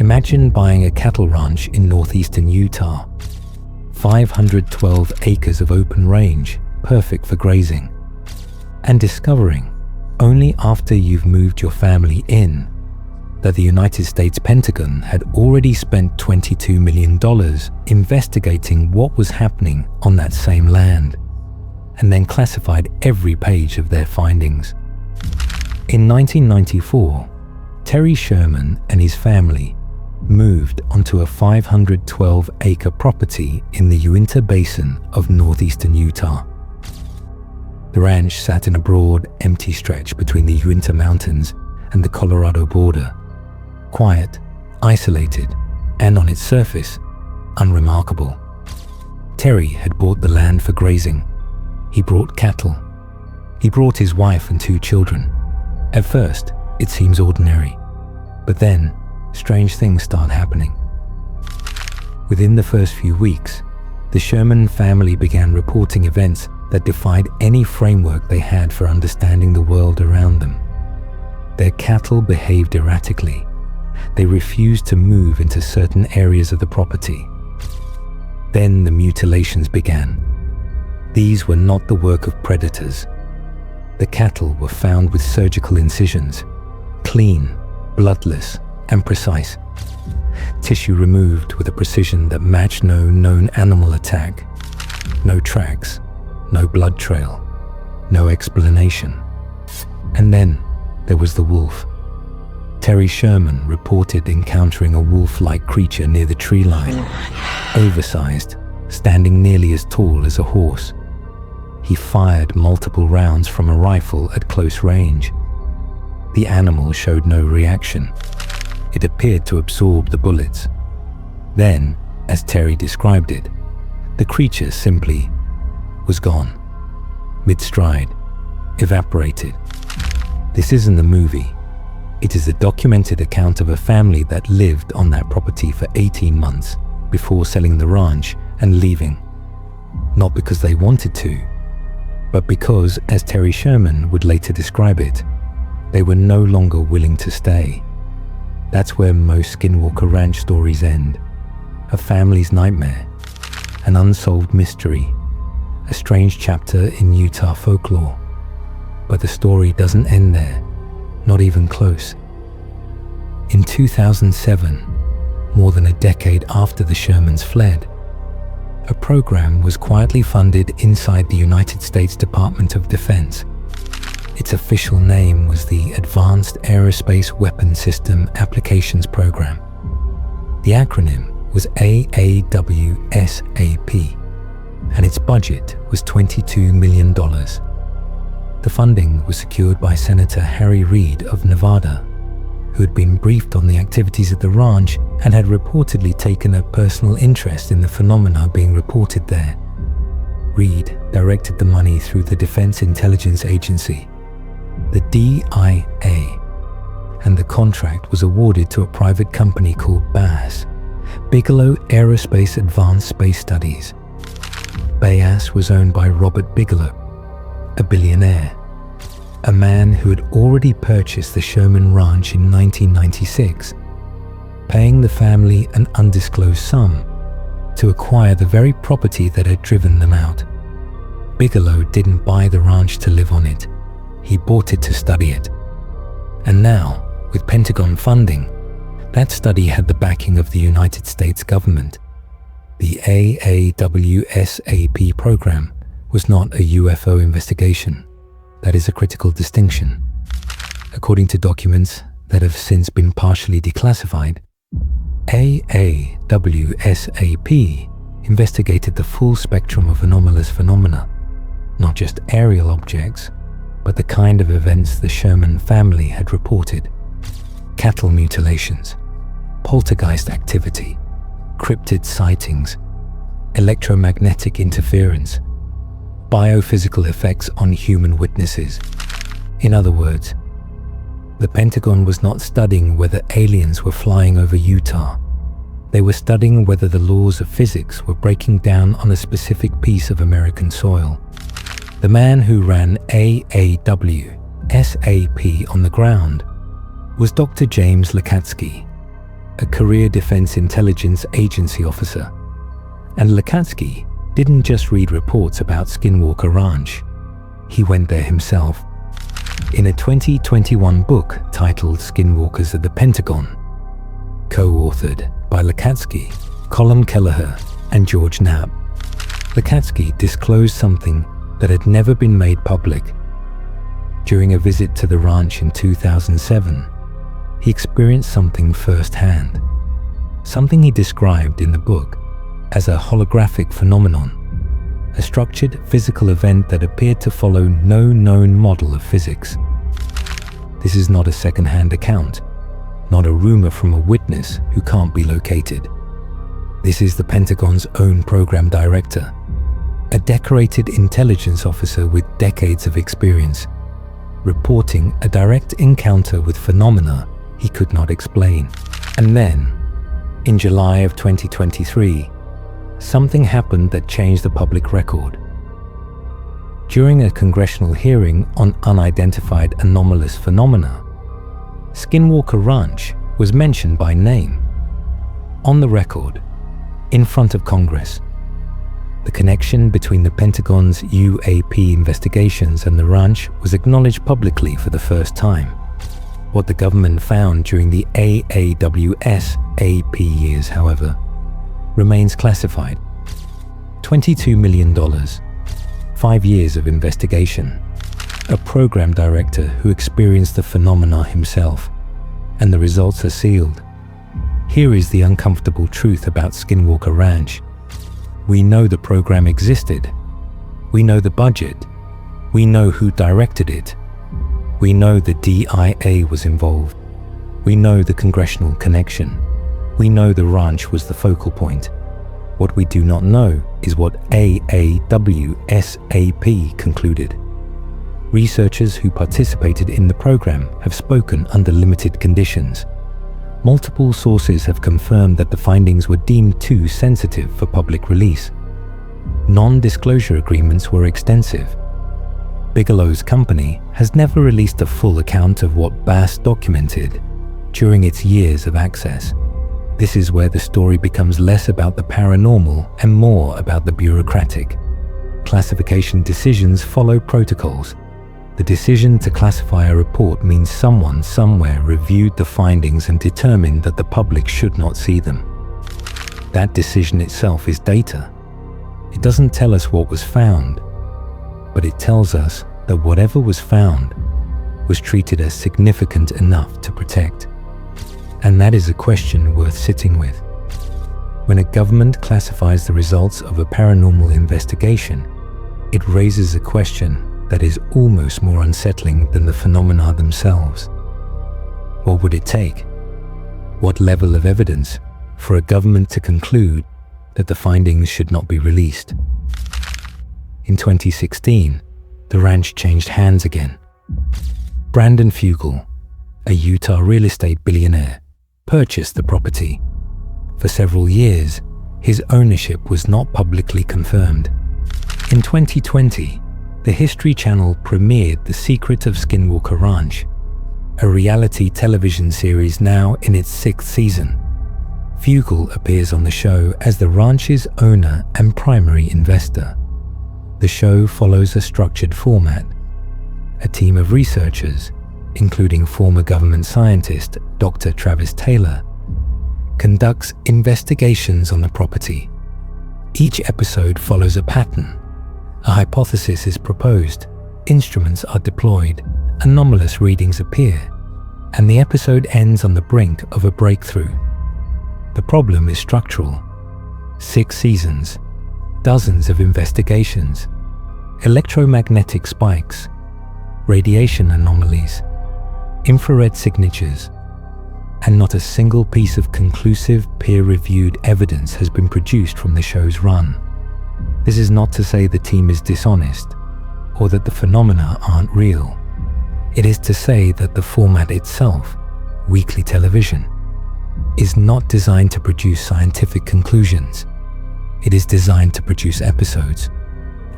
Imagine buying a cattle ranch in northeastern Utah. 512 acres of open range, perfect for grazing. And discovering, only after you've moved your family in, that the United States Pentagon had already spent $22 million investigating what was happening on that same land, and then classified every page of their findings. In 1994, Terry Sherman and his family moved onto a 512-acre property in the Uinta Basin of northeastern Utah. The ranch sat in a broad, empty stretch between the Uinta Mountains and the Colorado border. Quiet, isolated, and on its surface, unremarkable. Terry had bought the land for grazing. He brought cattle. He brought his wife and 2 children. At first, it seems ordinary, but then strange things start happening. Within the first few weeks, the Sherman family began reporting events that defied any framework they had for understanding the world around them. Their cattle behaved erratically. They refused to move into certain areas of the property. Then the mutilations began. These were not the work of predators. The cattle were found with surgical incisions, clean, bloodless, and precise. Tissue removed with a precision that matched no known animal attack. No tracks, no blood trail, no explanation. And then there was the wolf. Terry Sherman reported encountering a wolf-like creature near the tree line, oversized, standing nearly as tall as a horse. He fired multiple rounds from a rifle at close range. The animal showed no reaction. It appeared to absorb the bullets. Then, as Terry described it, the creature simply was gone, mid-stride, evaporated. This isn't a movie. It is a documented account of a family that lived on that property for 18 months before selling the ranch and leaving. Not because they wanted to, but because, as Terry Sherman would later describe it, they were no longer willing to stay. That's where most Skinwalker Ranch stories end. A family's nightmare, an unsolved mystery, a strange chapter in Utah folklore. But the story doesn't end there, not even close. In 2007, more than a decade after the Shermans fled, a program was quietly funded inside the United States Department of Defense. Its official name was the Advanced Aerospace Weapon System Applications Program. The acronym was AAWSAP, and its budget was $22 million. The funding was secured by Senator Harry Reid of Nevada, who had been briefed on the activities at the ranch and had reportedly taken a personal interest in the phenomena being reported there. Reid directed the money through the Defense Intelligence Agency, the DIA, and the contract was awarded to a private company called BAS, Bigelow Aerospace Advanced Space Studies. BAS was owned by Robert Bigelow, a billionaire, a man who had already purchased the Sherman Ranch in 1996, paying the family an undisclosed sum to acquire the very property that had driven them out. Bigelow didn't buy the ranch to live on it. He bought it to study it. And now, with Pentagon funding, that study had the backing of the United States government. The AAWSAP program was not a UFO investigation. That is a critical distinction. According to documents that have since been partially declassified, AAWSAP investigated the full spectrum of anomalous phenomena, not just aerial objects, but the kind of events the Sherman family had reported: cattle mutilations, poltergeist activity, cryptid sightings, electromagnetic interference, biophysical effects on human witnesses. In other words, the Pentagon was not studying whether aliens were flying over Utah. They were studying whether the laws of physics were breaking down on a specific piece of American soil. The man who ran AAWSAP on the ground was Dr. James Lakatsky, a career Defense Intelligence Agency officer. And Lekatsky didn't just read reports about Skinwalker Ranch. He went there himself. In a 2021 book titled Skinwalkers at the Pentagon, co-authored by Lekatsky, Colm Kelleher, and George Knapp, Lekatsky disclosed something that had never been made public. During a visit to the ranch in 2007, he experienced something firsthand, something he described in the book as a holographic phenomenon, a structured physical event that appeared to follow no known model of physics. This is not a second-hand account, not a rumor from a witness who can't be located. This is the Pentagon's own program director, a decorated intelligence officer with decades of experience, reporting a direct encounter with phenomena he could not explain. And then, in July of 2023, something happened that changed the public record. During a congressional hearing on unidentified anomalous phenomena, Skinwalker Ranch was mentioned by name, on the record, in front of Congress. The connection between the Pentagon's UAP investigations and the ranch was acknowledged publicly for the first time. What the government found during the AAWSAP years, however, remains classified. $22 million, 5 years of investigation, a program director who experienced the phenomena himself, and the results are sealed. Here is the uncomfortable truth about Skinwalker Ranch. We know the program existed. We know the budget. We know who directed it. We know the DIA was involved. We know the Congressional connection. We know the ranch was the focal point. What we do not know is what AAWSAP concluded. Researchers who participated in the program have spoken under limited conditions. Multiple sources have confirmed that the findings were deemed too sensitive for public release. Non-disclosure agreements were extensive. Bigelow's company has never released a full account of what Bass documented during its years of access. This is where the story becomes less about the paranormal and more about the bureaucratic. Classification decisions follow protocols. The decision to classify a report means someone somewhere reviewed the findings and determined that the public should not see them. That decision itself is data. It doesn't tell us what was found, but it tells us that whatever was found was treated as significant enough to protect. And that is a question worth sitting with. When a government classifies the results of a paranormal investigation, it raises a question that is almost more unsettling than the phenomena themselves. What would it take? What level of evidence for a government to conclude that the findings should not be released? In 2016, the ranch changed hands again. Brandon Fugel, a Utah real estate billionaire, purchased the property. For several years, his ownership was not publicly confirmed. In 2020, the History Channel premiered The Secret of Skinwalker Ranch, a reality television series now in its 6th season. Fugel appears on the show as the ranch's owner and primary investor. The show follows a structured format. A team of researchers, including former government scientist Dr. Travis Taylor, conducts investigations on the property. Each episode follows a pattern. A hypothesis is proposed, instruments are deployed, anomalous readings appear, and the episode ends on the brink of a breakthrough. The problem is structural. 6 seasons, dozens of investigations, electromagnetic spikes, radiation anomalies, infrared signatures, and not a single piece of conclusive peer-reviewed evidence has been produced from the show's run. This is not to say the team is dishonest or that the phenomena aren't real. It is to say that the format itself, weekly television, is not designed to produce scientific conclusions. It is designed to produce episodes,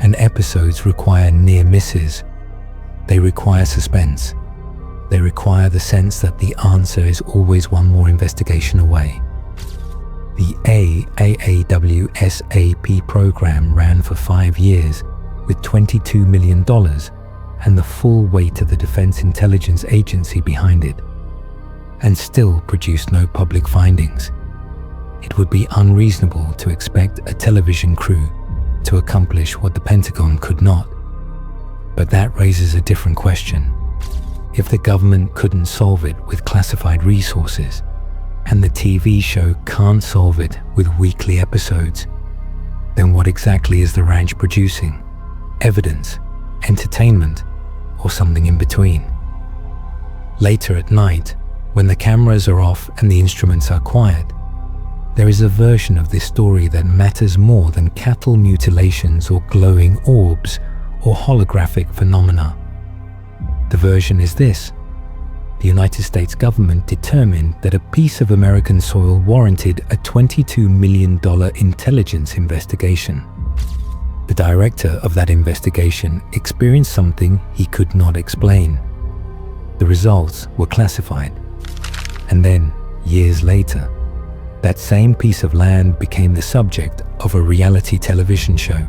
and episodes require near misses. They require suspense. They require the sense that the answer is always one more investigation away. The AAWSAP program ran for 5 years with $22 million and the full weight of the Defense Intelligence Agency behind it, and still produced no public findings. It would be unreasonable to expect a television crew to accomplish what the Pentagon could not. But that raises a different question. If the government couldn't solve it with classified resources, and the TV show can't solve it with weekly episodes, then what exactly is the ranch producing? Evidence, entertainment, or something in between? Later at night, when the cameras are off and the instruments are quiet, there is a version of this story that matters more than cattle mutilations or glowing orbs or holographic phenomena. The version is this: the United States government determined that a piece of American soil warranted a $22 million intelligence investigation. The director of that investigation experienced something he could not explain. The results were classified. And then, years later, that same piece of land became the subject of a reality television show.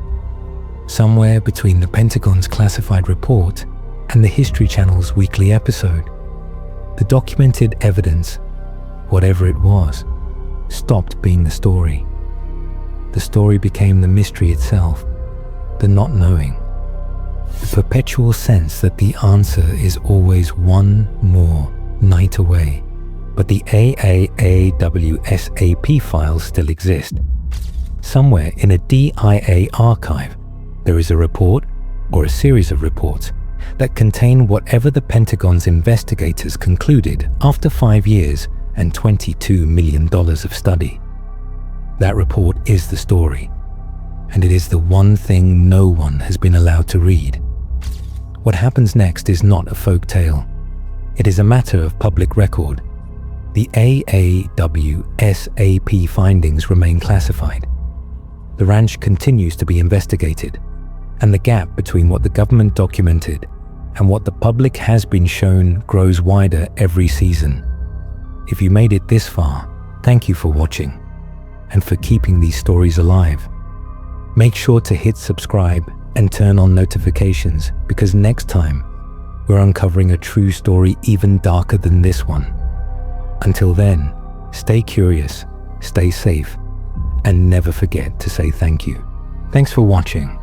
Somewhere between the Pentagon's classified report and the History Channel's weekly episode, the documented evidence, whatever it was, stopped being the story. The story became the mystery itself, the not knowing, the perpetual sense that the answer is always one more night away. But the AAWSAP files still exist. Somewhere in a DIA archive, there is a report, or a series of reports, that contain whatever the Pentagon's investigators concluded after 5 years and $22 million of study. That report is the story, and it is the one thing no one has been allowed to read. What happens next is not a folk tale. It is a matter of public record. The AAWSAP findings remain classified. The ranch continues to be investigated, and the gap between what the government documented and what the public has been shown grows wider every season. If you made it this far, thank you for watching and for keeping these stories alive. Make sure to hit subscribe and turn on notifications, because next time we're uncovering a true story even darker than this one. Until then, stay curious, stay safe, and never forget to say thank you. Thanks for watching.